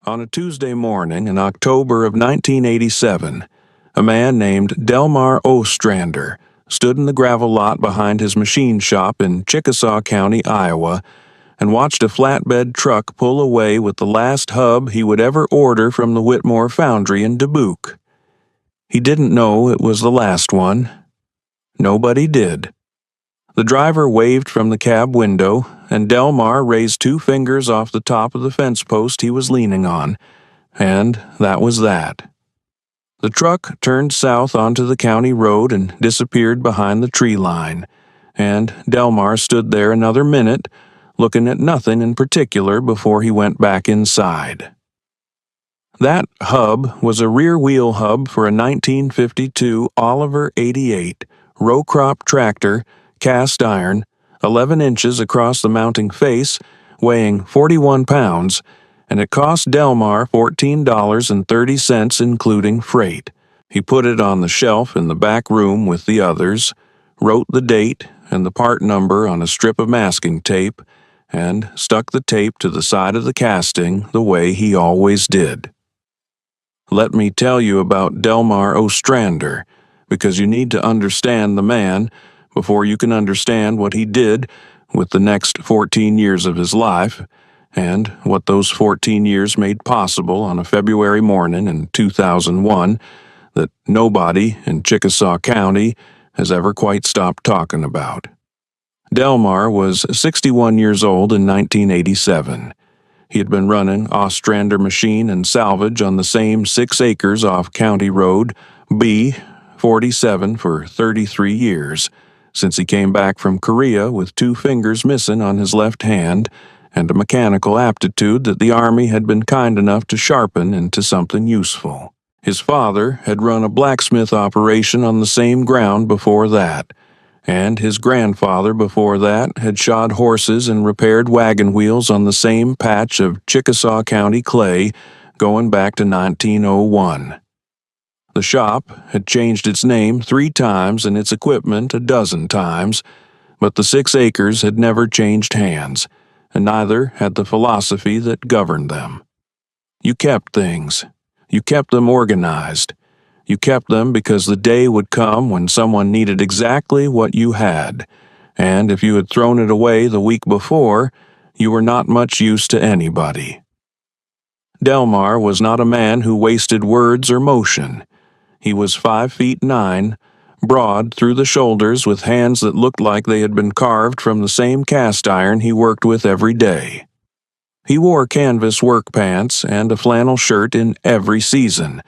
On a Tuesday morning in October of 1987, a man named Delmar Ostrander stood in the gravel lot behind his machine shop in Chickasaw County, Iowa, and watched a flatbed truck pull away with the last hub he would ever order from the Whitmore Foundry in Dubuque. He didn't know it was the last one. Nobody did. The driver waved from the cab window, and Delmar raised 2 fingers off the top of the fence post he was leaning on, and that was that. The truck turned south onto the county road and disappeared behind the tree line, and Delmar stood there another minute, looking at nothing in particular before he went back inside. That hub was a rear wheel hub for a 1952 Oliver 88 row crop tractor, cast iron, 11 inches across the mounting face, weighing 41 pounds, and it cost Delmar $14.30 including freight. He put it on the shelf in the back room with the others, wrote the date and the part number on a strip of masking tape, and stuck the tape to the side of the casting the way he always did. Let me tell you about Delmar Ostrander, because you need to understand the man before you can understand what he did with the next 14 years of his life, and what those 14 years made possible on a February morning in 2001 that nobody in Chickasaw County has ever quite stopped talking about. Delmar was 61 years old in 1987. He had been running Ostrander Machine and Salvage on the same 6 acres off County Road B-47 for 33 years, since he came back from Korea with 2 fingers missing on his left hand and a mechanical aptitude that the Army had been kind enough to sharpen into something useful. His father had run a blacksmith operation on the same ground before that, and his grandfather before that had shod horses and repaired wagon wheels on the same patch of Chickasaw County clay going back to 1901. The shop had changed its name 3 times and its equipment a dozen times, but the 6 acres had never changed hands, and neither had the philosophy that governed them. You kept things. You kept them organized. You kept them because the day would come when someone needed exactly what you had, and if you had thrown it away the week before, you were not much use to anybody. Delmar was not a man who wasted words or motion. He was 5'9", broad through the shoulders with hands that looked like they had been carved from the same cast iron he worked with every day. He wore canvas work pants and a flannel shirt in every season,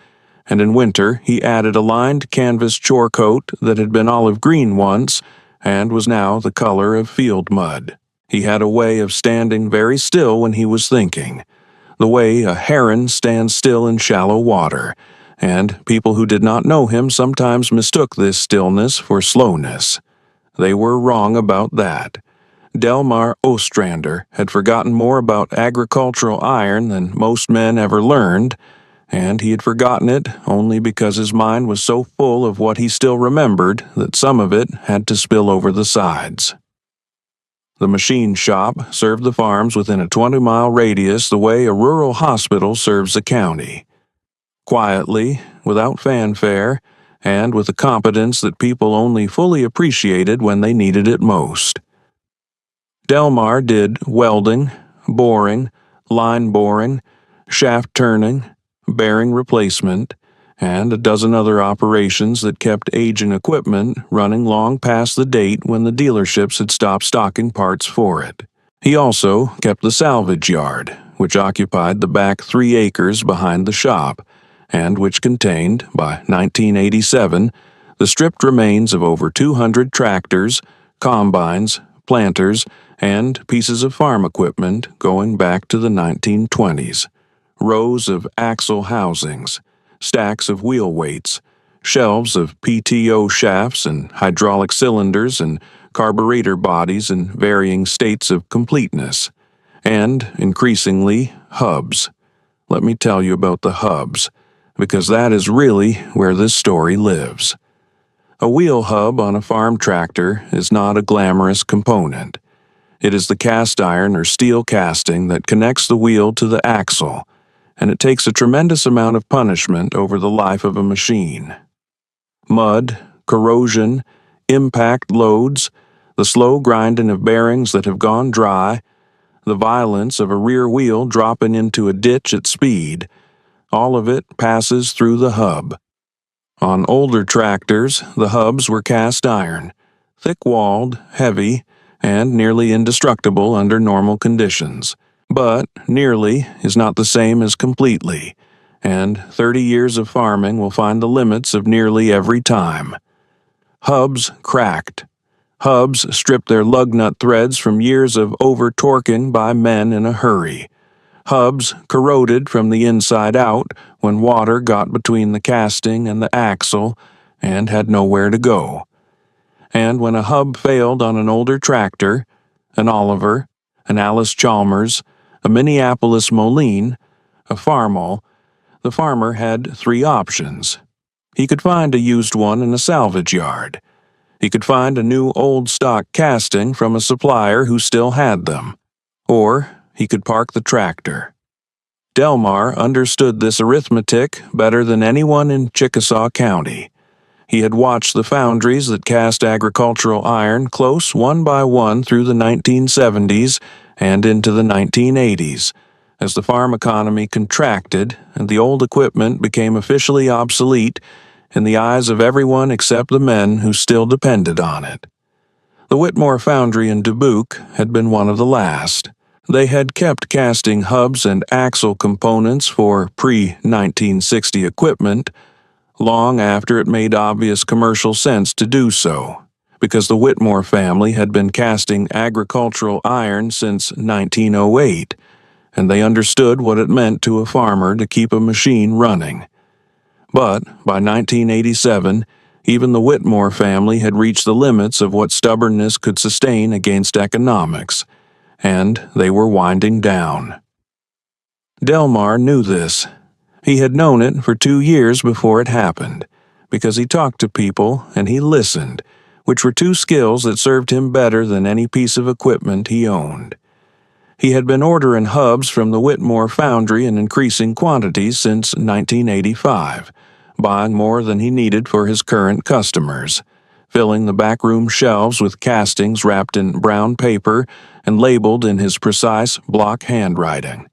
and in winter he added a lined canvas chore coat that had been olive green once and was now the color of field mud. He had a way of standing very still when he was thinking, the way a heron stands still in shallow water, and people who did not know him sometimes mistook this stillness for slowness. They were wrong about that. Delmar Ostrander had forgotten more about agricultural iron than most men ever learned, and he had forgotten it only because his mind was so full of what he still remembered that some of it had to spill over the sides. The machine shop served the farms within a 20-mile radius the way a rural hospital serves a county. Quietly, without fanfare, and with a competence that people only fully appreciated when they needed it most. Delmar did welding, boring, line boring, shaft turning, bearing replacement, and a dozen other operations that kept aging equipment running long past the date when the dealerships had stopped stocking parts for it. He also kept the salvage yard, which occupied the back 3 acres behind the shop, and which contained, by 1987, the stripped remains of over 200 tractors, combines, planters, and pieces of farm equipment going back to the 1920s. Rows of axle housings, stacks of wheel weights, shelves of PTO shafts and hydraulic cylinders and carburetor bodies in varying states of completeness, and, increasingly, hubs. Let me tell you about the hubs, because that is really where this story lives. A wheel hub on a farm tractor is not a glamorous component. It is the cast iron or steel casting that connects the wheel to the axle, and it takes a tremendous amount of punishment over the life of a machine. Mud, corrosion, impact loads, the slow grinding of bearings that have gone dry, the violence of a rear wheel dropping into a ditch at speed, all of it passes through the hub. On older tractors, the hubs were cast iron, thick-walled, heavy, and nearly indestructible under normal conditions. But nearly is not the same as completely, and 30 years of farming will find the limits of nearly every time. Hubs cracked. Hubs stripped their lug nut threads from years of over-torquing by men in a hurry. Hubs corroded from the inside out when water got between the casting and the axle and had nowhere to go. And when a hub failed on an older tractor, an Oliver, an Alice Chalmers, a Minneapolis Moline, a Farmall, the farmer had 3 options. He could find a used one in a salvage yard. He could find a new old stock casting from a supplier who still had them. Or he could park the tractor. Delmar understood this arithmetic better than anyone in Chickasaw County. He had watched the foundries that cast agricultural iron close one by one through the 1970s and into the 1980s, as the farm economy contracted and the old equipment became officially obsolete in the eyes of everyone except the men who still depended on it. The Whitmore Foundry in Dubuque had been one of the last. They had kept casting hubs and axle components for pre-1960 equipment long after it made obvious commercial sense to do so, because the Whitmore family had been casting agricultural iron since 1908, and they understood what it meant to a farmer to keep a machine running. But by 1987, even the Whitmore family had reached the limits of what stubbornness could sustain against economics, and they were winding down. Delmar knew this. He had known it for 2 years before it happened, because he talked to people and he listened, which were 2 skills that served him better than any piece of equipment he owned. He had been ordering hubs from the Whitmore Foundry in increasing quantities since 1985, buying more than he needed for his current customers, filling the backroom shelves with castings wrapped in brown paper and labeled in his precise block handwriting.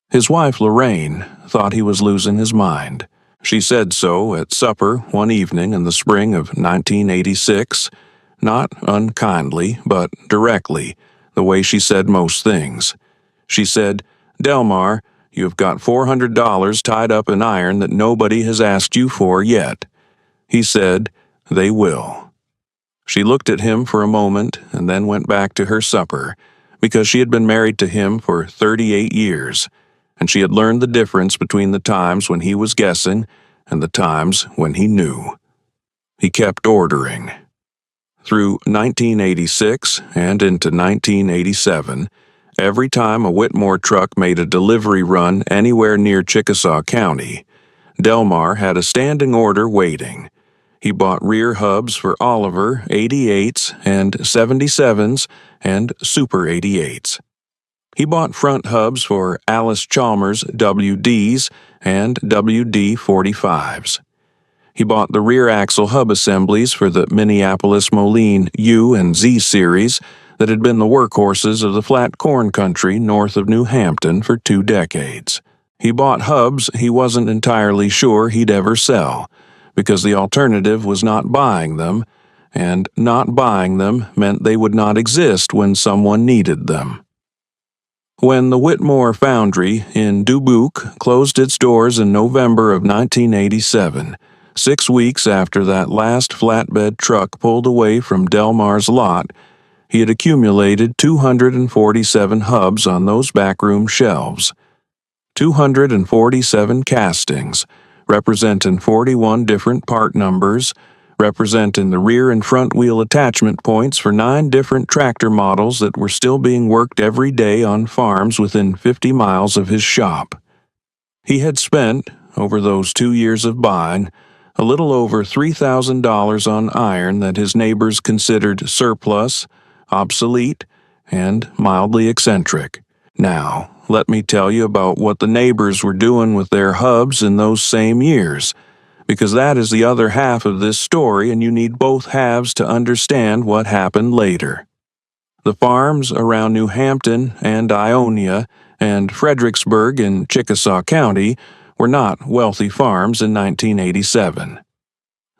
His wife, Lorraine, thought he was losing his mind. She said so at supper one evening in the spring of 1986, not unkindly, but directly, the way she said most things. She said, "Delmar, you have got $400 tied up in iron that nobody has asked you for yet." He said, "They will." She looked at him for a moment and then went back to her supper, because she had been married to him for 38 years, and she had learned the difference between the times when he was guessing and the times when he knew. He kept ordering. Through 1986 and into 1987, every time a Whitmore truck made a delivery run anywhere near Chickasaw County, Delmar had a standing order waiting. He bought rear hubs for Oliver 88s and 77s and Super 88s. He bought front hubs for Alice Chalmers WDs and WD 45s. He bought the rear axle hub assemblies for the Minneapolis Moline U and Z series that had been the workhorses of the flat corn country north of New Hampton for 2 decades. He bought hubs he wasn't entirely sure he'd ever sell, because the alternative was not buying them, and not buying them meant they would not exist when someone needed them. When the Whitmore Foundry in Dubuque closed its doors in November of 1987, 6 weeks after that last flatbed truck pulled away from Delmar's lot, he had accumulated 247 hubs on those backroom shelves. 247 castings, representing 41 different part numbers, representing the rear and front wheel attachment points for 9 different tractor models that were still being worked every day on farms within 50 miles of his shop. He had spent, over those 2 years of buying, a little over $3,000 on iron that his neighbors considered surplus, obsolete, and mildly eccentric. Now, let me tell you about what the neighbors were doing with their hubs in those same years, because that is the other half of this story, and you need both halves to understand what happened later. The farms around New Hampton and Ionia and Fredericksburg in Chickasaw County were not wealthy farms in 1987.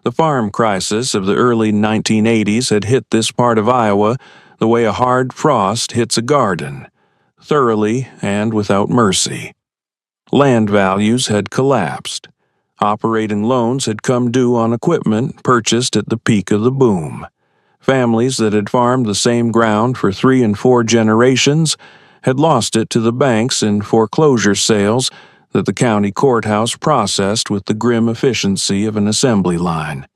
The farm crisis of the early 1980s had hit this part of Iowa the way a hard frost hits a garden, thoroughly and without mercy. Land values had collapsed. Operating loans had come due on equipment purchased at the peak of the boom. Families that had farmed the same ground for 3 and 4 generations had lost it to the banks in foreclosure sales that the county courthouse processed with the grim efficiency of an assembly line.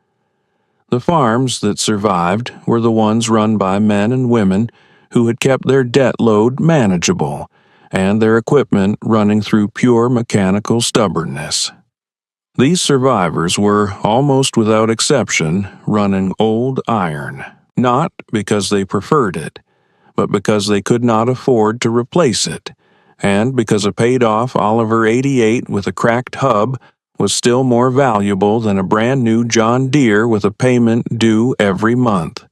The farms that survived were the ones run by men and women who had kept their debt load manageable and their equipment running through pure mechanical stubbornness. These survivors were, almost without exception, running old iron, not because they preferred it, but because they could not afford to replace it, and because a paid-off Oliver 88 with a cracked hub was still more valuable than a brand-new John Deere with a payment due every month.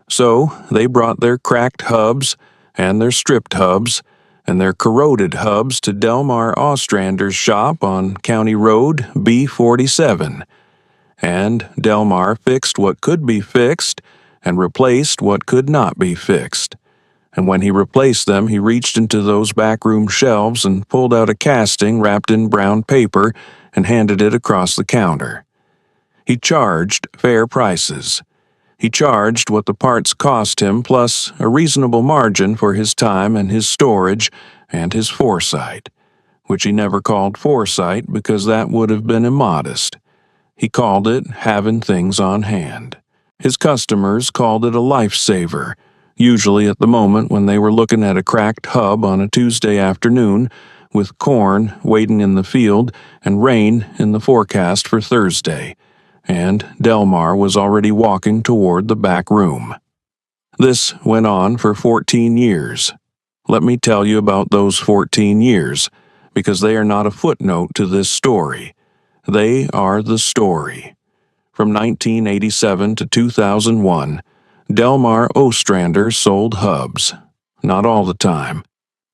So they brought their cracked hubs and their stripped hubs and their corroded hubs to Delmar Ostrander's shop on County Road B47, and Delmar fixed what could be fixed and replaced what could not be fixed. And when he replaced them, he reached into those backroom shelves and pulled out a casting wrapped in brown paper and handed it across the counter. He charged fair prices. He charged what the parts cost him, plus a reasonable margin for his time and his storage and his foresight, which he never called foresight because that would have been immodest. He called it having things on hand. His customers called it a lifesaver, usually at the moment when they were looking at a cracked hub on a Tuesday afternoon with corn waiting in the field and rain in the forecast for Thursday, and Delmar was already walking toward the back room. This went on for 14 years. Let me tell you about those 14 years, because they are not a footnote to this story. They are the story. From 1987 to 2001, Delmar Ostrander sold hubs. Not all the time.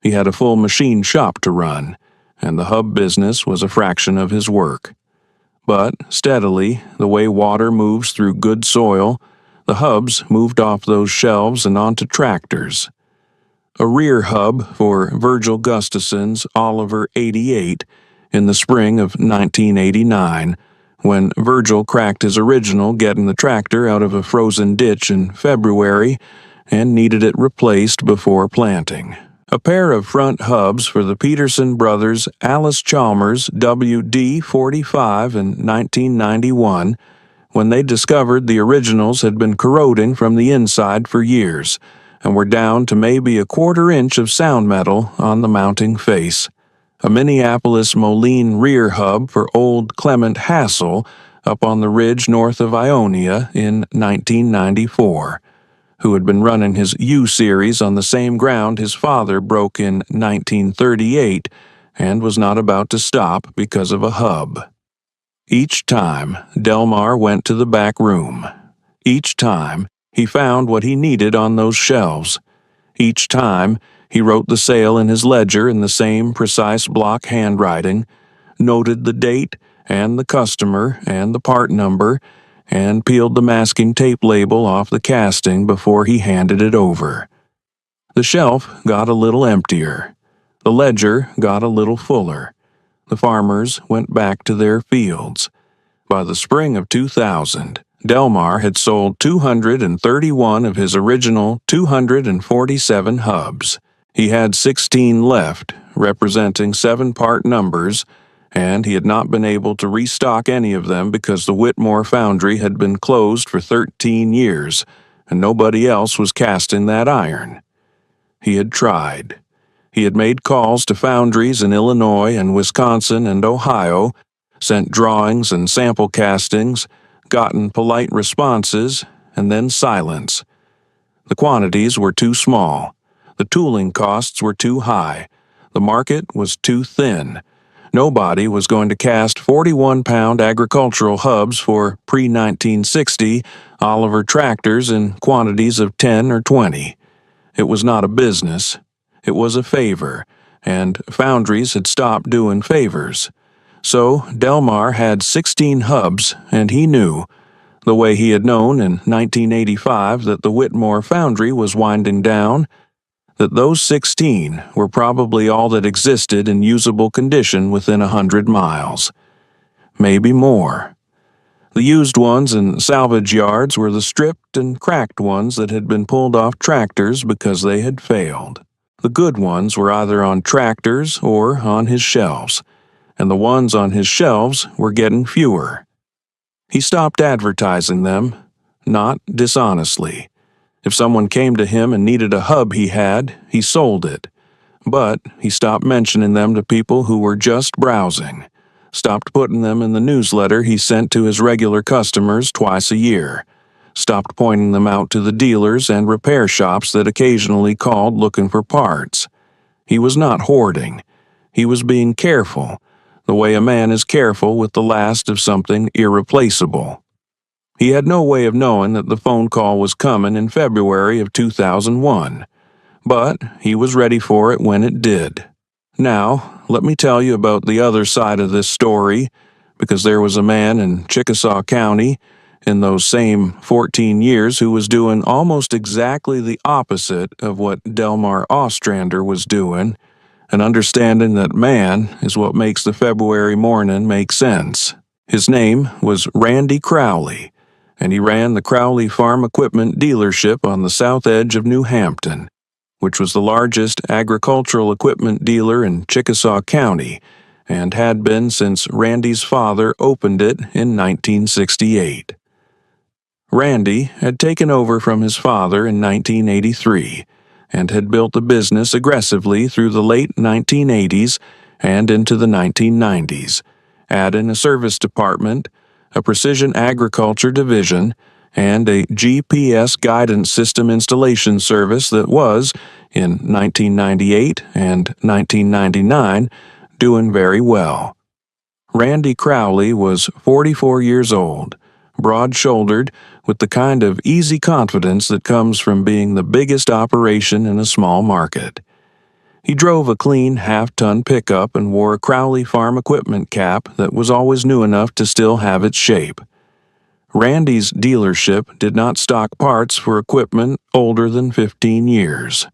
He had a full machine shop to run, and the hub business was a fraction of his work. But steadily, the way water moves through good soil, the hubs moved off those shelves and onto tractors. A rear hub for Virgil Gustafson's Oliver 88 in the spring of 1989, when Virgil cracked his original getting the tractor out of a frozen ditch in February and needed it replaced before planting. A pair of front hubs for the Peterson brothers' Alice Chalmers WD-45 in 1991, when they discovered the originals had been corroding from the inside for years and were down to maybe a 1/4 inch of sound metal on the mounting face. A Minneapolis Moline rear hub for old Clement Hassel up on the ridge north of Ionia in 1994. Who had been running his U-Series on the same ground his father broke in 1938 and was not about to stop because of a hub. Each time, Delmar went to the back room. Each time, he found what he needed on those shelves. Each time, he wrote the sale in his ledger in the same precise block handwriting, noted the date and the customer and the part number, and peeled the masking tape label off the casting before he handed it over. The shelf got a little emptier. The ledger got a little fuller. The farmers went back to their fields. By the spring of 2000, Delmar had sold 231 of his original 247 hubs. He had 16 left, representing 7 part numbers, and he had not been able to restock any of them because the Whitmore Foundry had been closed for 13 years, and nobody else was casting that iron. He had tried. He had made calls to foundries in Illinois and Wisconsin and Ohio, sent drawings and sample castings, gotten polite responses, and then silence. The quantities were too small. The tooling costs were too high. The market was too thin. Nobody was going to cast 41-pound agricultural hubs for pre-1960 Oliver tractors in quantities of 10 or 20. It was not a business. It was a favor, and foundries had stopped doing favors. So Delmar had 16 hubs, and he knew, the way he had known in 1985 that the Whitmore Foundry was winding down, that those 16 were probably all that existed in usable condition within 100 miles. Maybe more. The used ones in salvage yards were the stripped and cracked ones that had been pulled off tractors because they had failed. The good ones were either on tractors or on his shelves, and the ones on his shelves were getting fewer. He stopped advertising them, not dishonestly. If someone came to him and needed a hub he sold it. But he stopped mentioning them to people who were just browsing, stopped putting them in the newsletter he sent to his regular customers twice a year, stopped pointing them out to the dealers and repair shops that occasionally called looking for parts. He was not hoarding. He was being careful, the way a man is careful with the last of something irreplaceable. He had no way of knowing that the phone call was coming in February of 2001, but he was ready for it when it did. Now, let me tell you about the other side of this story, because there was a man in Chickasaw County in those same 14 years who was doing almost exactly the opposite of what Delmar Ostrander was doing, and understanding that man is what makes the February morning make sense. His name was Randy Crowley, and he ran the Crowley Farm Equipment dealership on the south edge of New Hampton, which was the largest agricultural equipment dealer in Chickasaw County, and had been since Randy's father opened it in 1968. Randy had taken over from his father in 1983, and had built the business aggressively through the late 1980s and into the 1990s, adding a service department, a precision agriculture division, and a GPS guidance system installation service that was, in 1998 and 1999, doing very well. Randy Crowley was 44 years old, broad-shouldered, with the kind of easy confidence that comes from being the biggest operation in a small market. He drove a clean half-ton pickup and wore a Crowley Farm Equipment cap that was always new enough to still have its shape. Randy's dealership did not stock parts for equipment older than 15 years.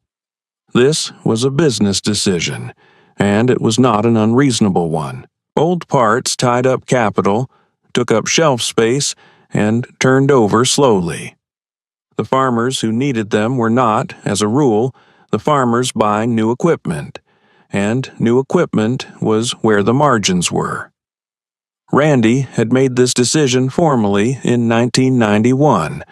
This was a business decision, and it was not an unreasonable one. Old parts tied up capital, took up shelf space, and turned over slowly. The farmers who needed them were not, as a rule, the farmers buying new equipment, and new equipment was where the margins were. Randy had made this decision formally in 1991,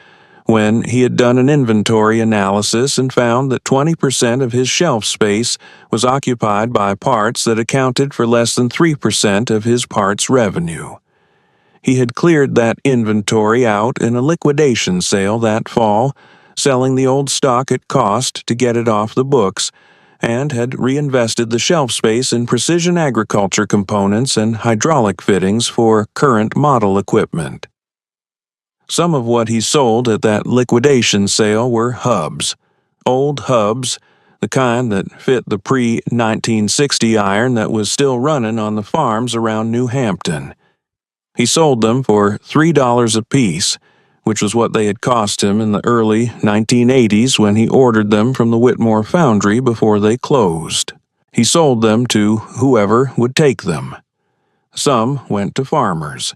when he had done an inventory analysis and found that 20% of his shelf space was occupied by parts that accounted for less than 3% of his parts revenue. He had cleared that inventory out in a liquidation sale that fall, selling the old stock at cost to get it off the books, and had reinvested the shelf space in precision agriculture components and hydraulic fittings for current model equipment. Some of what he sold at that liquidation sale were hubs, old hubs, the kind that fit the pre-1960 iron that was still running on the farms around New Hampton. He sold them for $3 apiece, which was what they had cost him in the early 1980s when he ordered them from the Whitmore Foundry before they closed. He sold them to whoever would take them. Some went to farmers.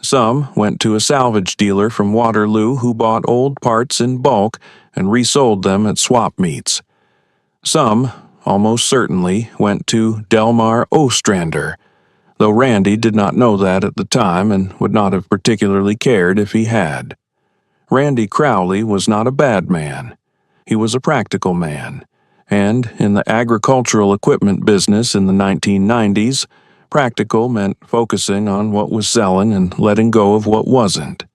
Some went to a salvage dealer from Waterloo who bought old parts in bulk and resold them at swap meets. Some, almost certainly, went to Delmar Ostrander, though Randy did not know that at the time and would not have particularly cared if he had. Randy Crowley was not a bad man. He was a practical man, and in the agricultural equipment business in the 1990s, practical meant focusing on what was selling and letting go of what wasn't.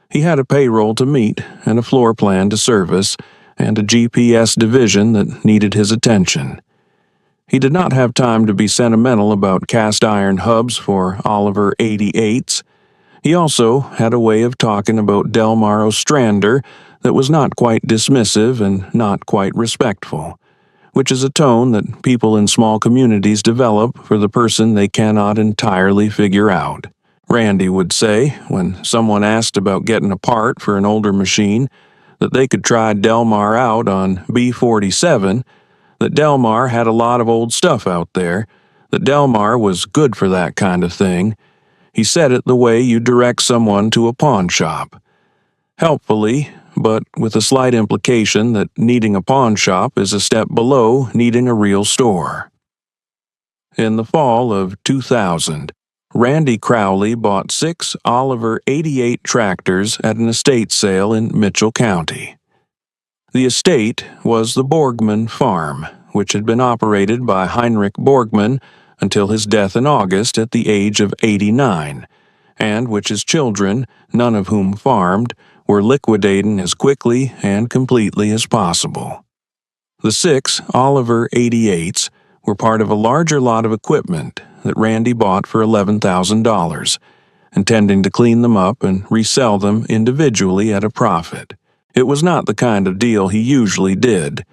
He had a payroll to meet and a floor plan to service and a GPS division that needed his attention. He did not have time to be sentimental about cast iron hubs for Oliver 88s. He also had a way of talking about Delmar Ostrander that was not quite dismissive and not quite respectful, which is a tone that people in small communities develop for the person they cannot entirely figure out. Randy would say, when someone asked about getting a part for an older machine, that they could try Delmar out on B47, that Delmar had a lot of old stuff out there, that Delmar was good for that kind of thing. He said it the way you direct someone to a pawn shop. Helpfully, but with a slight implication that needing a pawn shop is a step below needing a real store. In the fall of 2000, Randy Crowley bought 6 Oliver 88 tractors at an estate sale in Mitchell County. The estate was the Borgman Farm, which had been operated by Heinrich Borgman until his death in August at the age of 89, and which his children, none of whom farmed, were liquidating as quickly and completely as possible. The 6 Oliver 88s were part of a larger lot of equipment that Randy bought for $11,000, intending to clean them up and resell them individually at a profit. It was not the kind of deal he usually did.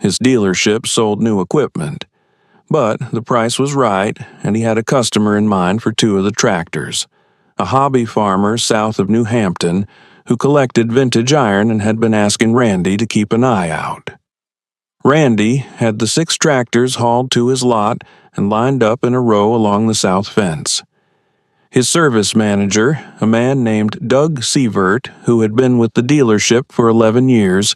His dealership sold new equipment. But the price was right, and he had a customer in mind for 2 of the tractors, a hobby farmer south of New Hampton who collected vintage iron and had been asking Randy to keep an eye out. Randy had the 6 tractors hauled to his lot and lined up in a row along the south fence. His service manager, a man named Doug Sievert, who had been with the dealership for 11 years,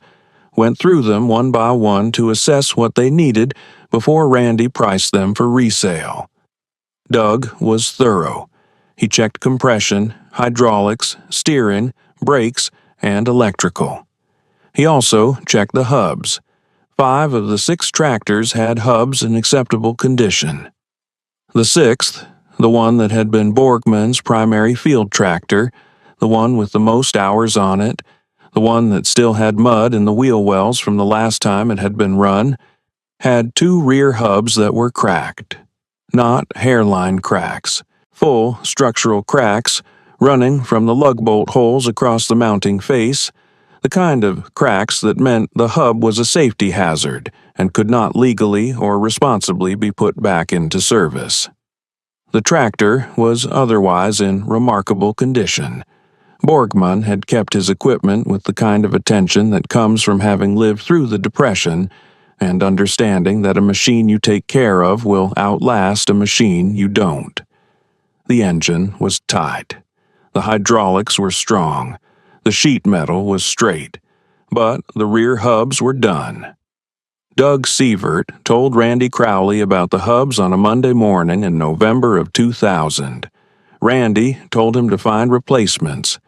went through them one by one to assess what they needed before Randy priced them for resale. Doug was thorough. He checked compression, hydraulics, steering, brakes, and electrical. He also checked the hubs. 5 of the 6 tractors had hubs in acceptable condition. The 6th, the one that had been Borgman's primary field tractor, the one with the most hours on it, the one that still had mud in the wheel wells from the last time it had been run, had 2 rear hubs that were cracked. Not hairline cracks, full structural cracks running from the lug bolt holes across the mounting face, the kind of cracks that meant the hub was a safety hazard and could not legally or responsibly be put back into service. The tractor was otherwise in remarkable condition. Borgman had kept his equipment with the kind of attention that comes from having lived through the Depression and understanding that a machine you take care of will outlast a machine you don't. The engine was tight. The hydraulics were strong. The sheet metal was straight. But the rear hubs were done. Doug Sievert told Randy Crowley about the hubs on a Monday morning in November of 2000. Randy told him to find replacements.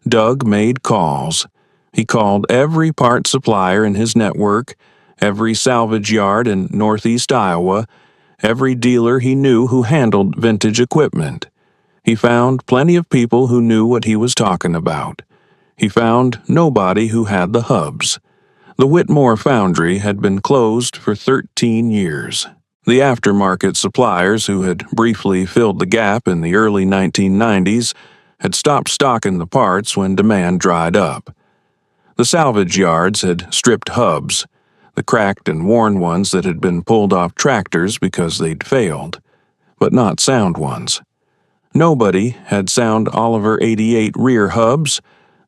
Doug made calls. He called every part supplier in his network, every salvage yard in northeast Iowa, every dealer he knew who handled vintage equipment. He found plenty of people who knew what he was talking about. He found nobody who had the hubs. The Whitmore Foundry had been closed for 13 years. The aftermarket suppliers who had briefly filled the gap in the early 1990s had stopped stocking the parts when demand dried up. The salvage yards had stripped hubs, the cracked and worn ones that had been pulled off tractors because they'd failed, but not sound ones. Nobody had sound Oliver 88 rear hubs,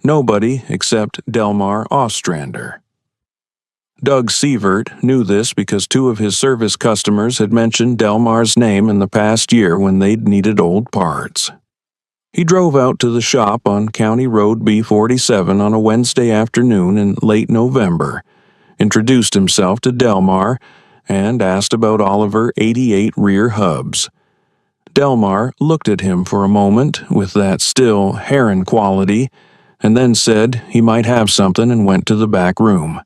nobody except Delmar Ostrander. Doug Sievert knew this because 2 of his service customers had mentioned Delmar's name in the past year when they'd needed old parts. He drove out to the shop on County Road B47 on a Wednesday afternoon in late November, introduced himself to Delmar, and asked about Oliver 88 rear hubs. Delmar looked at him for a moment with that still heron quality, and then said he might have something and went to the back room.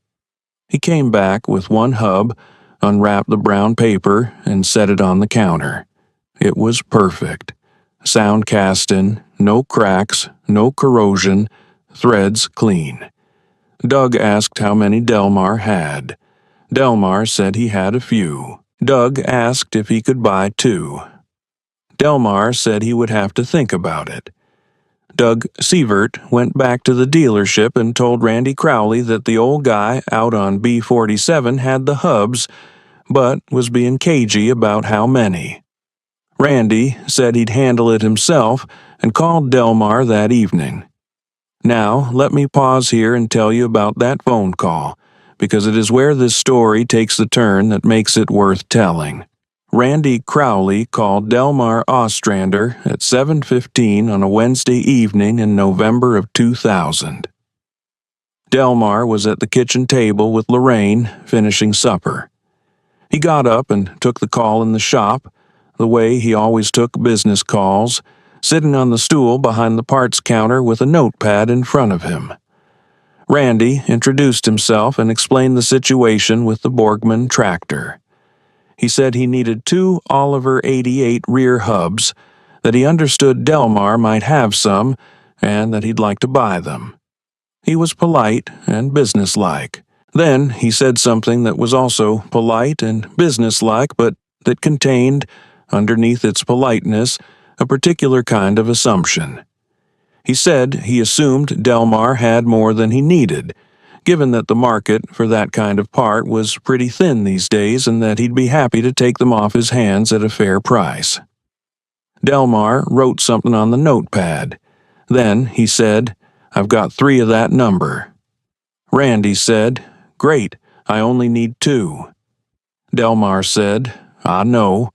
He came back with 1 hub, unwrapped the brown paper, and set it on the counter. It was perfect. Sound casting, no cracks, no corrosion, threads clean. Doug asked how many Delmar had. Delmar said he had a few. Doug asked if he could buy 2. Delmar said he would have to think about it. Doug Sievert went back to the dealership and told Randy Crowley that the old guy out on B47 had the hubs, but was being cagey about how many. Randy said he'd handle it himself and called Delmar that evening. Now, let me pause here and tell you about that phone call, because it is where this story takes the turn that makes it worth telling. Randy Crowley called Delmar Ostrander at 7:15 on a Wednesday evening in November of 2000. Delmar was at the kitchen table with Lorraine, finishing supper. He got up and took the call in the shop, the way he always took business calls, sitting on the stool behind the parts counter with a notepad in front of him. Randy introduced himself and explained the situation with the Borgman tractor. He said he needed 2 Oliver 88 rear hubs, that he understood Delmar might have some, and that he'd like to buy them. He was polite and businesslike. Then he said something that was also polite and businesslike, but that contained, underneath its politeness, a particular kind of assumption. He said he assumed Delmar had more than he needed, given that the market for that kind of part was pretty thin these days and that he'd be happy to take them off his hands at a fair price. Delmar wrote something on the notepad. Then he said, "I've got 3 of that number." Randy said, "Great, I only need 2. Delmar said, "I know.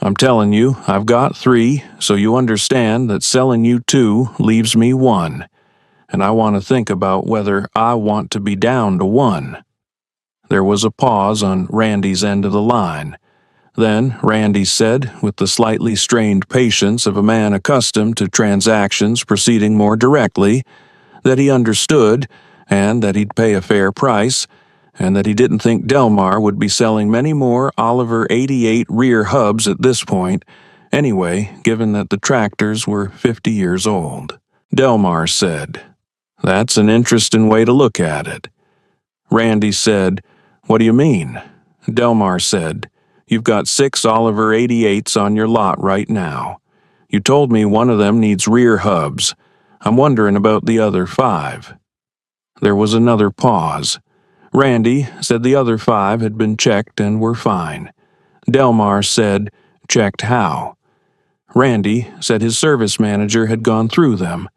I'm telling you, I've got 3, so you understand that selling you 2 leaves me 1. And I want to think about whether I want to be down to 1. There was a pause on Randy's end of the line. Then Randy said, with the slightly strained patience of a man accustomed to transactions proceeding more directly, that he understood, and that he'd pay a fair price, and that he didn't think Delmar would be selling many more Oliver 88 rear hubs at this point, anyway, given that the tractors were 50 years old. Delmar said, "That's an interesting way to look at it." Randy said, "What do you mean?" Delmar said, "You've got 6 Oliver 88s on your lot right now. You told me one of them needs rear hubs. I'm wondering about the other 5. There was another pause. Randy said the other 5 had been checked and were fine. Delmar said, "Checked how?" Randy said his service manager had gone through them.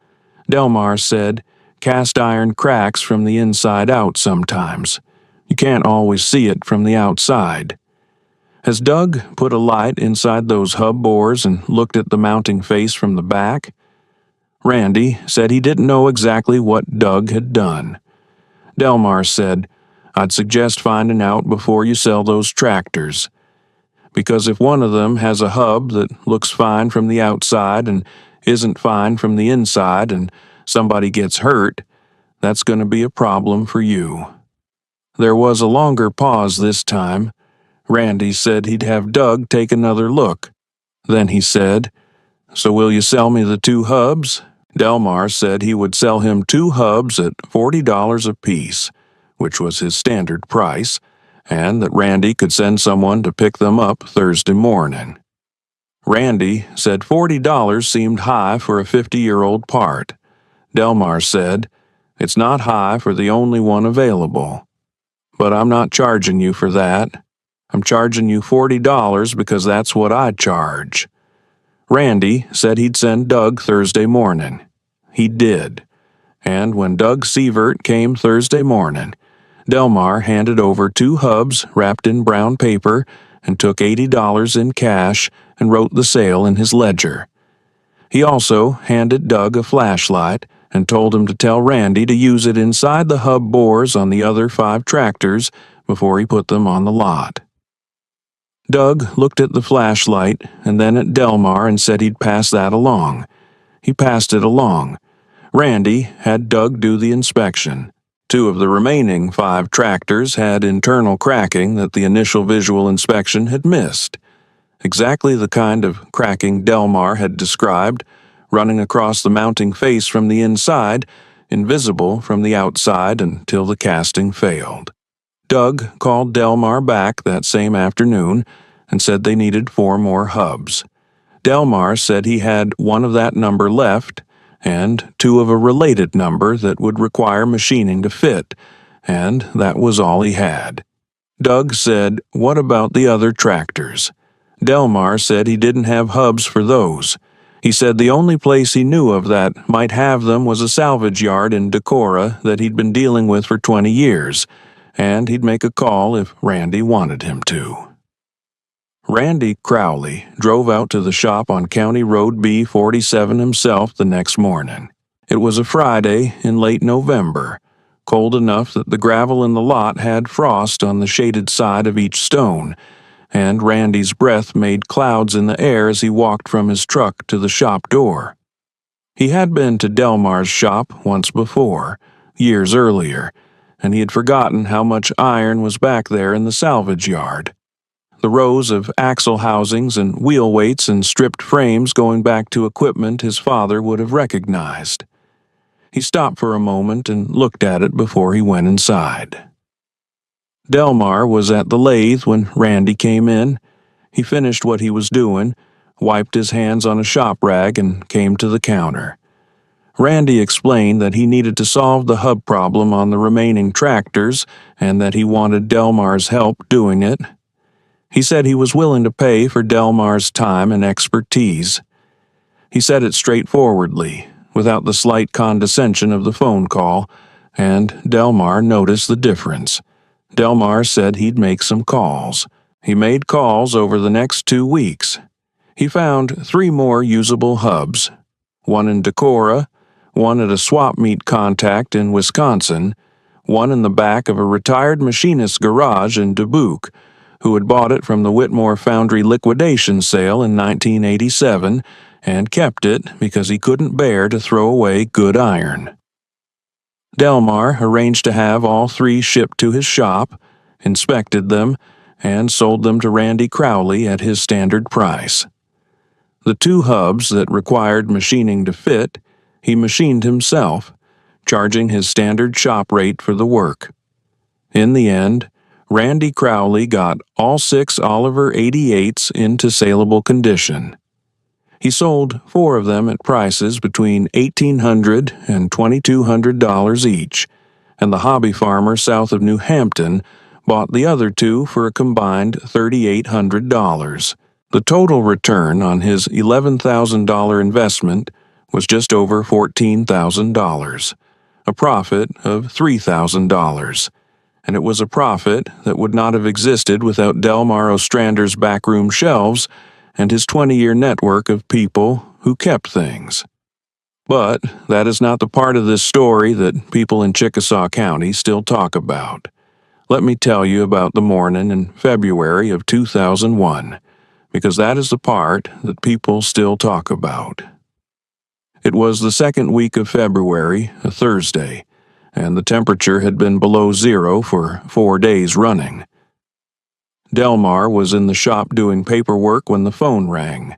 Delmar said, "Cast iron cracks from the inside out sometimes. You can't always see it from the outside." Has Doug put a light inside those hub bores and looked at the mounting face from the back? Randy said he didn't know exactly what Doug had done. Delmar said, "I'd suggest finding out before you sell those tractors. Because if one of them has a hub that looks fine from the outside and isn't fine from the inside and somebody gets hurt, that's going to be a problem for you." There was a longer pause this time. Randy said he'd have Doug take another look. Then he said, "So will you sell me the 2 hubs?" Delmar said he would sell him 2 hubs at $40 apiece, which was his standard price, and that Randy could send someone to pick them up Thursday morning. Randy said $40 seemed high for a 50-year-old part. Delmar said, "It's not high for the only one available. But I'm not charging you for that. I'm charging you $40 because that's what I charge." Randy said he'd send Doug Thursday morning. He did. And when Doug Sievert came Thursday morning, Delmar handed over 2 hubs wrapped in brown paper and took $80 in cash and wrote the sale in his ledger. He also handed Doug a flashlight and told him to tell Randy to use it inside the hub bores on the other 5 tractors before he put them on the lot. Doug looked at the flashlight and then at Delmar and said he'd pass that along. He passed it along. Randy had Doug do the inspection. 2 of the remaining 5 tractors had internal cracking that the initial visual inspection had missed. Exactly the kind of cracking Delmar had described, running across the mounting face from the inside, invisible from the outside until the casting failed. Doug called Delmar back that same afternoon and said they needed 4 more hubs. Delmar said he had one of that number left and 2 of a related number that would require machining to fit, and that was all he had. Doug said, "What about the other tractors?" Delmar said he didn't have hubs for those. He said the only place he knew of that might have them was a salvage yard in Decorah that he'd been dealing with for 20 years, and he'd make a call if Randy wanted him to. Randy Crowley drove out to the shop on County Road B47 himself the next morning. It was a Friday in late November, cold enough that the gravel in the lot had frost on the shaded side of each stone, and Randy's breath made clouds in the air as he walked from his truck to the shop door. He had been to Delmar's shop once before, years earlier, and he had forgotten how much iron was back there in the salvage yard. The rows of axle housings and wheel weights and stripped frames going back to equipment his father would have recognized. He stopped for a moment and looked at it before he went inside. Delmar was at the lathe when Randy came in. He finished what he was doing, wiped his hands on a shop rag, and came to the counter. Randy explained that he needed to solve the hub problem on the remaining tractors and that he wanted Delmar's help doing it. He said he was willing to pay for Delmar's time and expertise. He said it straightforwardly, without the slight condescension of the phone call, and Delmar noticed the difference. Delmar said he'd make some calls. He made calls over the next 2 weeks. He found 3 more usable hubs, one in Decorah, one at a swap meet contact in Wisconsin, one in the back of a retired machinist's garage in Dubuque, who had bought it from the Whitmore Foundry liquidation sale in 1987 and kept it because he couldn't bear to throw away good iron. Delmar arranged to have all 3 shipped to his shop, inspected them, and sold them to Randy Crowley at his standard price. The 2 hubs that required machining to fit, he machined himself, charging his standard shop rate for the work. In the end, Randy Crowley got all 6 Oliver 88s into saleable condition. He sold 4 of them at prices between $1,800 and $2,200 each, and the hobby farmer south of New Hampton bought the other 2 for a combined $3,800. The total return on his $11,000 investment was just over $14,000, a profit of $3,000. And it was a profit that would not have existed without Delmar Ostrander's backroom shelves and his 20-year network of people who kept things. But that is not the part of this story that people in Chickasaw County still talk about. Let me tell you about the morning in February of 2001, because that is the part that people still talk about. It was the 2nd week of February, a Thursday, and the temperature had been below 0 for 4 days running. Delmar was in the shop doing paperwork when the phone rang.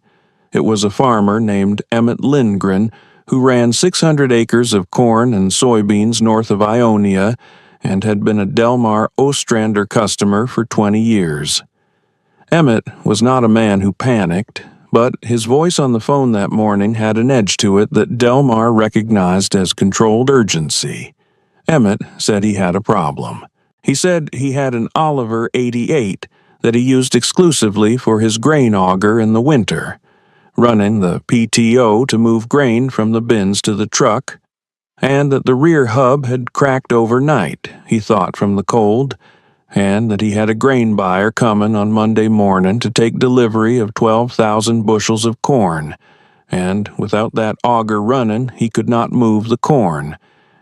It was a farmer named Emmett Lindgren who ran 600 acres of corn and soybeans north of Ionia and had been a Delmar Ostrander customer for 20 years. Emmett was not a man who panicked, but his voice on the phone that morning had an edge to it that Delmar recognized as controlled urgency. Emmett said he had a problem. He said he had an Oliver 88 that he used exclusively for his grain auger in the winter, running the PTO to move grain from the bins to the truck, and that the rear hub had cracked overnight, he thought from the cold, and that he had a grain buyer coming on Monday morning to take delivery of 12,000 bushels of corn, and without that auger running he could not move the corn,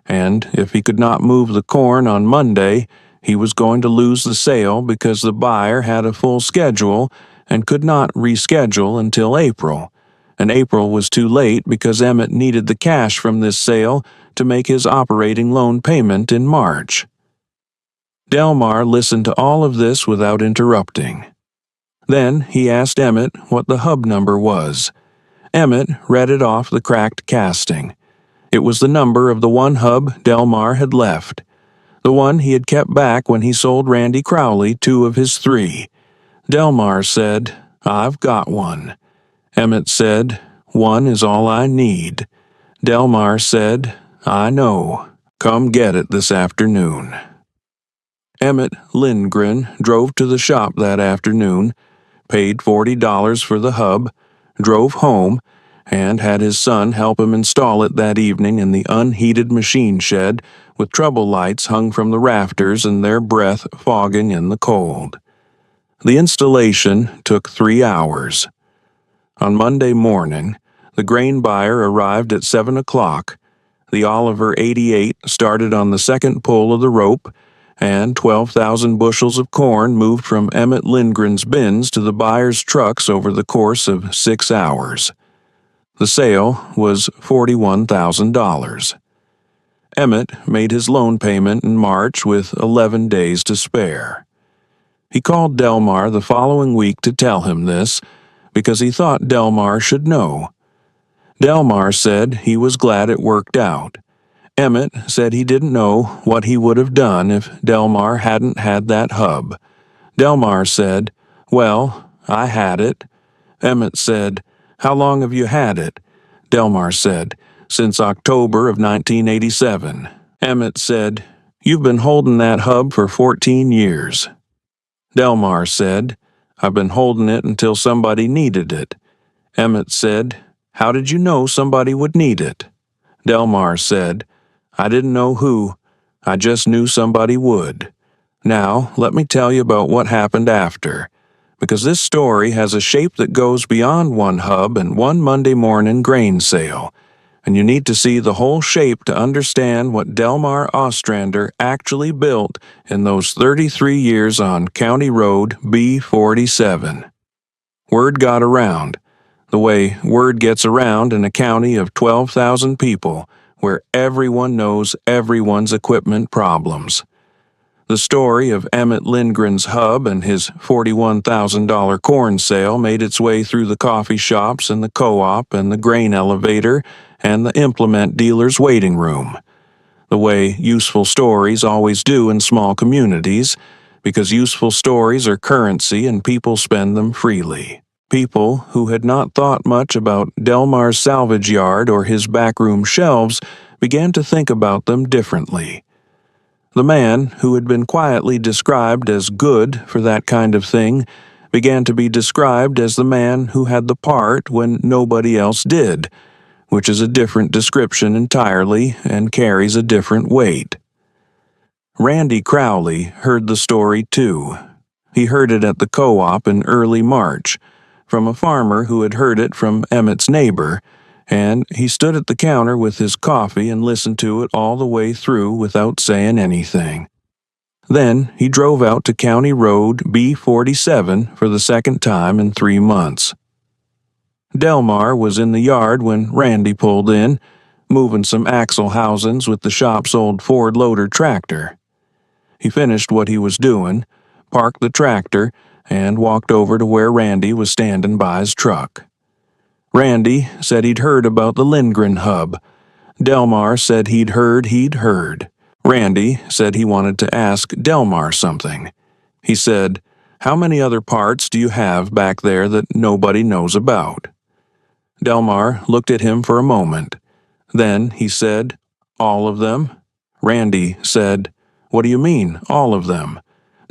and if he could not move the corn on Monday, he was going to lose the sale because the buyer had a full schedule and could not reschedule until April, and April was too late because Emmett needed the cash from this sale to make his operating loan payment in March. Delmar listened to all of this without interrupting. Then he asked Emmett what the hub number was. Emmett read it off the cracked casting. It was the number of the 1 hub Delmar had left, the one he had kept back when he sold Randy Crowley 2 of his 3. Delmar said, "I've got one." Emmett said, "One is all I need." Delmar said, "I know. Come get it this afternoon." Emmett Lindgren drove to the shop that afternoon, paid $40 for the hub, drove home, and had his son help him install it that evening in the unheated machine shed with trouble lights hung from the rafters and their breath fogging in the cold. The installation took 3 hours. On Monday morning, the grain buyer arrived at 7 o'clock. The Oliver 88 started on the second pull of the rope, and 12,000 bushels of corn moved from Emmett Lindgren's bins to the buyer's trucks over the course of 6 hours. The sale was $41,000. Emmett made his loan payment in March with 11 days to spare. He called Delmar the following week to tell him this, because he thought Delmar should know. Delmar said he was glad it worked out. Emmett said he didn't know what he would have done if Delmar hadn't had that hub. Delmar said, "Well, I had it." Emmett said, "How long have you had it?" Delmar said, "Since October of 1987. Emmett said, "You've been holding that hub for 14 years. Delmar said, "I've been holding it until somebody needed it." Emmett said, "How did you know somebody would need it?" Delmar said, "I didn't know who. I just knew somebody would." Now, let me tell you about what happened after, because this story has a shape that goes beyond one hub and one Monday morning grain sale, and you need to see the whole shape to understand what Delmar Ostrander actually built in those 33 years on County Road B47. Word got around, the way word gets around in a county of 12,000 people, where everyone knows everyone's equipment problems. The story of Emmett Lindgren's hub and his $41,000 corn sale made its way through the coffee shops and the co-op and the grain elevator and the implement dealer's waiting room, the way useful stories always do in small communities, because useful stories are currency and people spend them freely. People who had not thought much about Delmar's salvage yard or his backroom shelves began to think about them differently. The man, who had been quietly described as good for that kind of thing, began to be described as the man who had the part when nobody else did, which is a different description entirely and carries a different weight. Randy Crowley heard the story too. He heard it at the co-op in early March, from a farmer who had heard it from Emmett's neighbor, and he stood at the counter with his coffee and listened to it all the way through without saying anything. Then he drove out to County Road B47 for the second time in 3 months. Delmar was in the yard when Randy pulled in, moving some axle housings with the shop's old Ford loader tractor. He finished what he was doing, parked the tractor, and walked over to where Randy was standing by his truck. Randy said he'd heard about the Lindgren hub. Delmar said he'd heard. Randy said he wanted to ask Delmar something. He said, "How many other parts do you have back there that nobody knows about?" Delmar looked at him for a moment. Then he said, "All of them?" Randy said, "What do you mean, all of them?"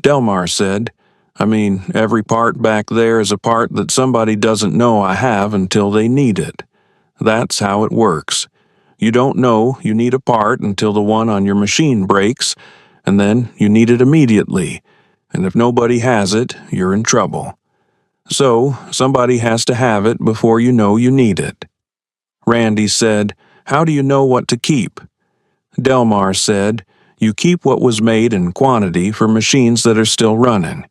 Delmar said, "I mean, every part back there is a part that somebody doesn't know I have until they need it. That's how it works. You don't know you need a part until the one on your machine breaks, and then you need it immediately, and if nobody has it, you're in trouble. So, somebody has to have it before you know you need it." Randy said, "How do you know what to keep?" Delmar said, "You keep what was made in quantity for machines that are still running.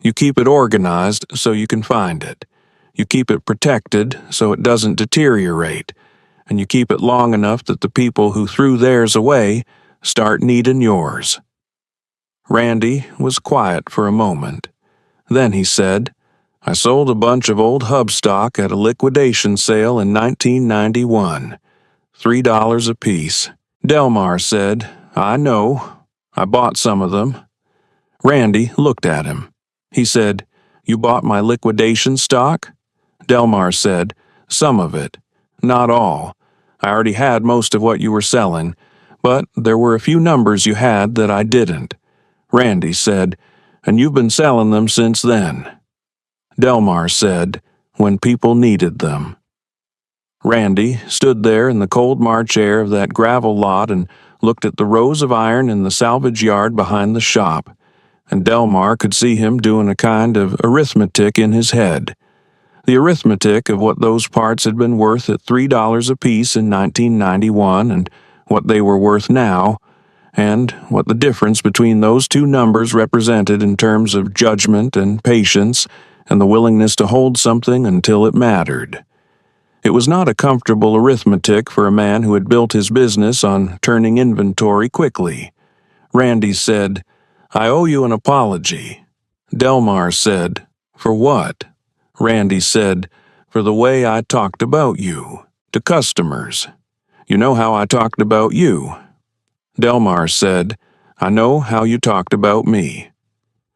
You keep it organized so you can find it. You keep it protected so it doesn't deteriorate. And you keep it long enough that the people who threw theirs away start needing yours." Randy was quiet for a moment. Then he said, "I sold a bunch of old hub stock at a liquidation sale in 1991. $3 a piece. Delmar said, "I know. I bought some of them." Randy looked at him. He said, You bought my liquidation stock? Delmar said, Some of it. Not all. I already had most of what you were selling, but there were a few numbers you had that I didn't. Randy said, And you've been selling them since then. Delmar said, When people needed them. Randy stood there in the cold March air of that gravel lot and looked at the rows of iron in the salvage yard behind the shop, and Delmar could see him doing a kind of arithmetic in his head. The arithmetic of what those parts had been worth at $3 apiece in 1991 and what they were worth now, and what the difference between those two numbers represented in terms of judgment and patience and the willingness to hold something until it mattered. It was not a comfortable arithmetic for a man who had built his business on turning inventory quickly. Randy said, I owe you an apology. Delmar said, For what? Randy said, For the way I talked about you, to customers. You know how I talked about you. Delmar said, I know how you talked about me.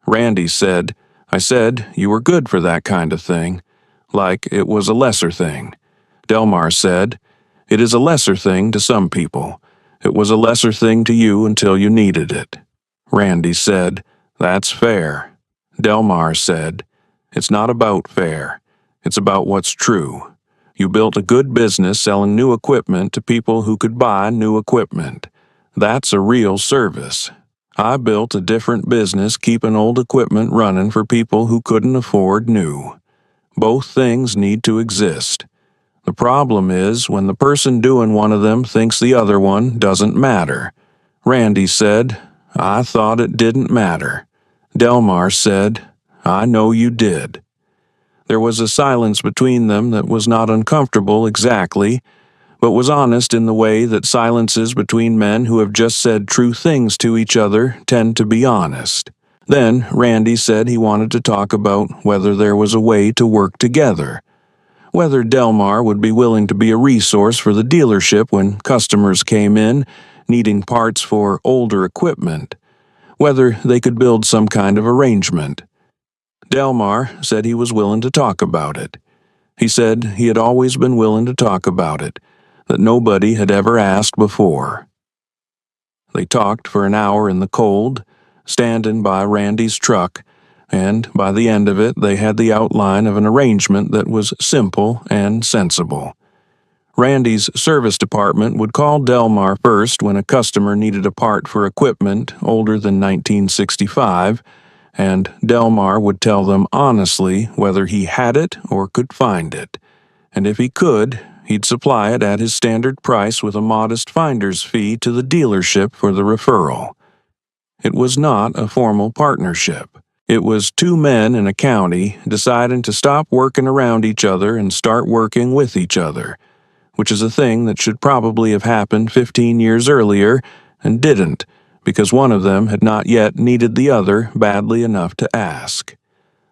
Randy said, I said you were good for that kind of thing, like it was a lesser thing. Delmar said, It is a lesser thing to some people. It was a lesser thing to you until you needed it. Randy said, That's fair. Delmar said, It's not about fair. It's about what's true. You built a good business selling new equipment to people who could buy new equipment. That's a real service. I built a different business keeping old equipment running for people who couldn't afford new. Both things need to exist. The problem is when the person doing one of them thinks the other one doesn't matter. Randy said, I thought it didn't matter. Delmar said, I know you did. There was a silence between them that was not uncomfortable exactly, but was honest in the way that silences between men who have just said true things to each other tend to be honest. Then Randy said he wanted to talk about whether there was a way to work together. Whether Delmar would be willing to be a resource for the dealership when customers came in, needing parts for older equipment. Whether they could build some kind of arrangement. Delmar said he was willing to talk about it. He said he had always been willing to talk about it, that nobody had ever asked before. They talked for an hour in the cold, standing by Randy's truck, and by the end of it they had the outline of an arrangement that was simple and sensible. Randy's service department would call Delmar first when a customer needed a part for equipment older than 1965, and Delmar would tell them honestly whether he had it or could find it, and if he could, he'd supply it at his standard price with a modest finder's fee to the dealership for the referral. It was not a formal partnership. It was two men in a county deciding to stop working around each other and start working with each other, which is a thing that should probably have happened 15 years earlier and didn't, because one of them had not yet needed the other badly enough to ask.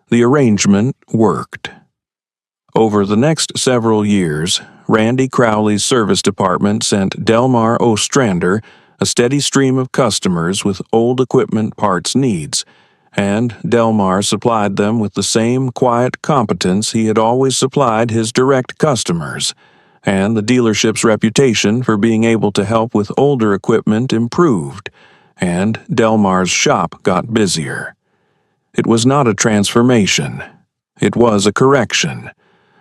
The arrangement worked. Over the next several years, Randy Crowley's service department sent Delmar Ostrander a steady stream of customers with old equipment parts needs, and Delmar supplied them with the same quiet competence he had always supplied his direct customers, and the dealership's reputation for being able to help with older equipment improved, and Delmar's shop got busier. It was not a transformation. It was a correction.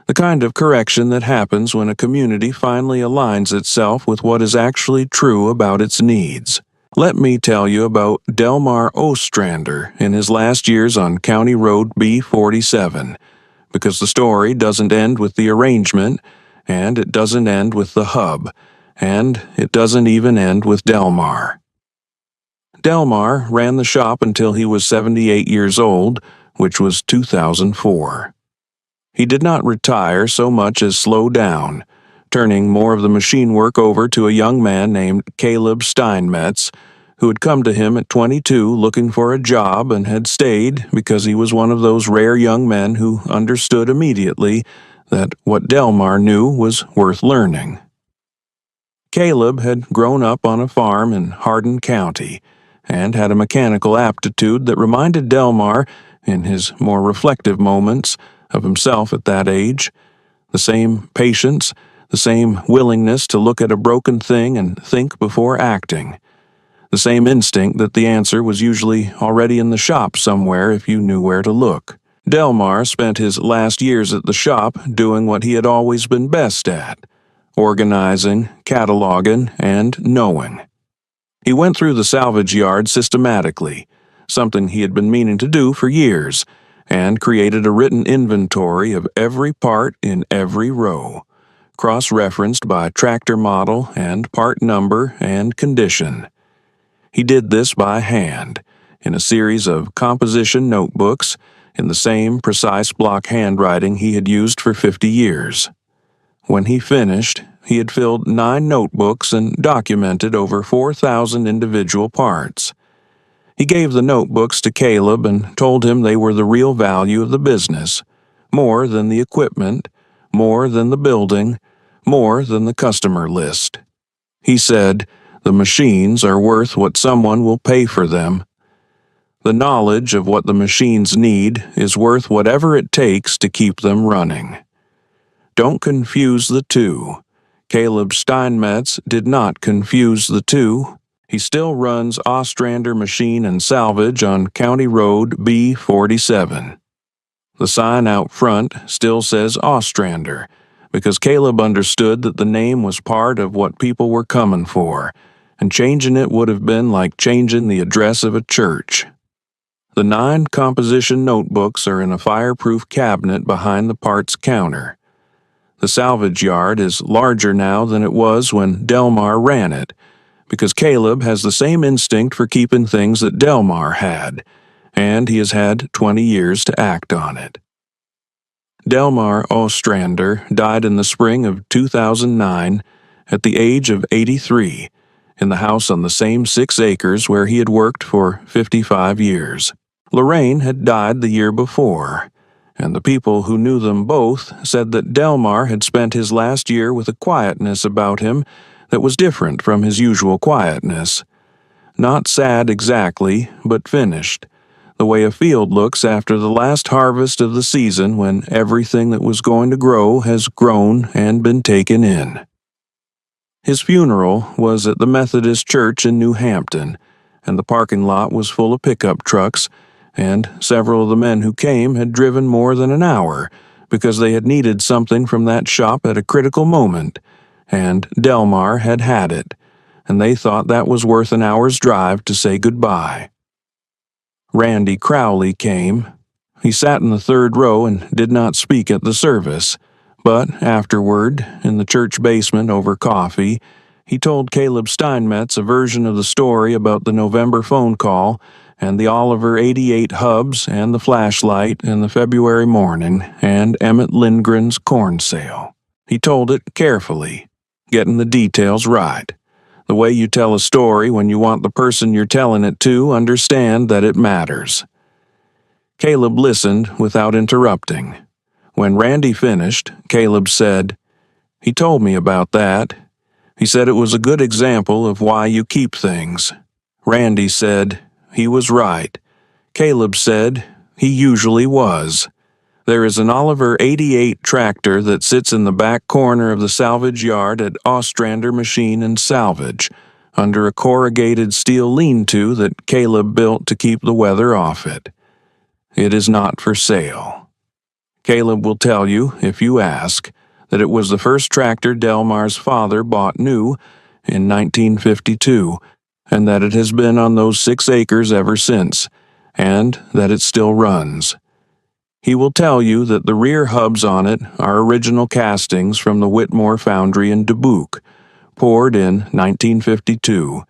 The kind of correction that happens when a community finally aligns itself with what is actually true about its needs. Let me tell you about Delmar Ostrander in his last years on County Road B47, because the story doesn't end with the arrangement, and it doesn't end with the hub, and it doesn't even end with Delmar. Delmar ran the shop until he was 78 years old, which was 2004. He did not retire so much as slow down, turning more of the machine work over to a young man named Caleb Steinmetz, who had come to him at 22 looking for a job and had stayed because he was one of those rare young men who understood immediately that what Delmar knew was worth learning. Caleb had grown up on a farm in Hardin County and had a mechanical aptitude that reminded Delmar in his more reflective moments of himself at that age. The same patience, the same willingness to look at a broken thing and think before acting. The same instinct that the answer was usually already in the shop somewhere if you knew where to look. Delmar spent his last years at the shop doing what he had always been best at: organizing, cataloging, and knowing. He went through the salvage yard systematically, something he had been meaning to do for years, and created a written inventory of every part in every row, cross-referenced by tractor model and part number and condition. He did this by hand, in a series of composition notebooks, in the same precise block handwriting he had used for 50 years. When he finished, he had filled 9 notebooks and documented over 4,000 individual parts. He gave the notebooks to Caleb and told him they were the real value of the business, more than the equipment, more than the building, more than the customer list. He said, "The machines are worth what someone will pay for them. The knowledge of what the machines need is worth whatever it takes to keep them running." Don't confuse the two. Caleb Steinmetz did not confuse the two. He still runs Ostrander Machine and Salvage on County Road B47. The sign out front still says Ostrander, because Caleb understood that the name was part of what people were coming for, and changing it would have been like changing the address of a church. The 9 composition notebooks are in a fireproof cabinet behind the parts counter. The salvage yard is larger now than it was when Delmar ran it, because Caleb has the same instinct for keeping things that Delmar had, and he has had 20 years to act on it. Delmar Ostrander died in the spring of 2009 at the age of 83, in the house on the same 6 acres where he had worked for 55 years. Lorraine had died the year before, and the people who knew them both said that Delmar had spent his last year with a quietness about him that was different from his usual quietness. Not sad exactly, but finished, the way a field looks after the last harvest of the season when everything that was going to grow has grown and been taken in. His funeral was at the Methodist Church in New Hampton, and the parking lot was full of pickup trucks, and several of the men who came had driven more than an hour because they had needed something from that shop at a critical moment, and Delmar had had it, and they thought that was worth an hour's drive to say goodbye. Randy Crowley came. He sat in the 3rd row and did not speak at the service, but afterward, in the church basement over coffee, he told Caleb Steinmetz a version of the story about the November phone call and the Oliver 88 hubs and the flashlight and the February morning and Emmett Lindgren's corn sale. He told it carefully, getting the details right. The way you tell a story when you want the person you're telling it to understand that it matters. Caleb listened without interrupting. When Randy finished, Caleb said, "He told me about that. He said it was a good example of why you keep things." Randy said, "He was right." Caleb said, "He usually was." There is an Oliver 88 tractor that sits in the back corner of the salvage yard at Ostrander Machine and Salvage, under a corrugated steel lean-to that Caleb built to keep the weather off it. It is not for sale. Caleb will tell you, if you ask, that it was the first tractor Delmar's father bought new in 1952, and that it has been on those 6 acres ever since, and that it still runs. He will tell you that the rear hubs on it are original castings from the Whitmore Foundry in Dubuque, poured in 1952,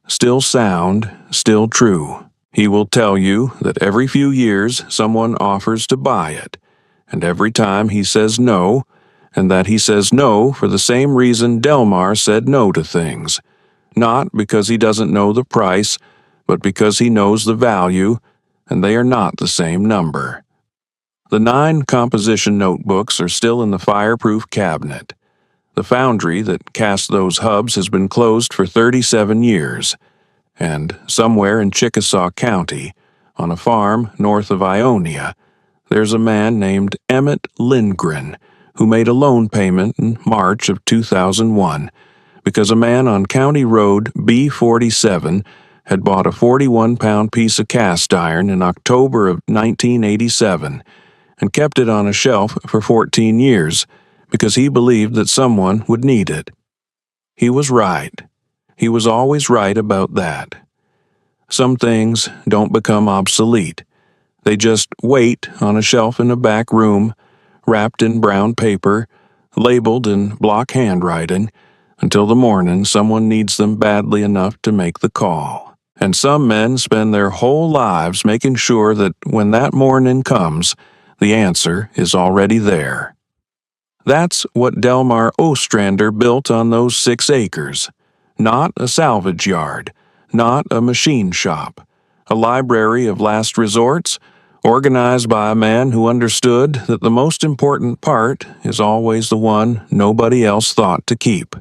still sound, still true. He will tell you that every few years someone offers to buy it, and every time he says no, and that he says no for the same reason Delmar said no to things, not because he doesn't know the price, but because he knows the value, and they are not the same number. The 9 composition notebooks are still in the fireproof cabinet. The foundry that cast those hubs has been closed for 37 years, and somewhere in Chickasaw County, On a farm north of Ionia, there's a man named Emmett Lindgren who made a loan payment in March of 2001 because a man on County Road B47 had bought a 41-pound piece of cast iron in October of 1987 and kept it on a shelf for 14 years because he believed that someone would need it. He was right. He was always right about that. Some things don't become obsolete. They just wait on a shelf in a back room, wrapped in brown paper, labeled in block handwriting, until the morning someone needs them badly enough to make the call. And some men spend their whole lives making sure that when that morning comes, the answer is already there. That's what Delmar Ostrander built on those 6 acres. Not a salvage yard, not a machine shop, a library of last resorts, organized by a man who understood that the most important part is always the one nobody else thought to keep.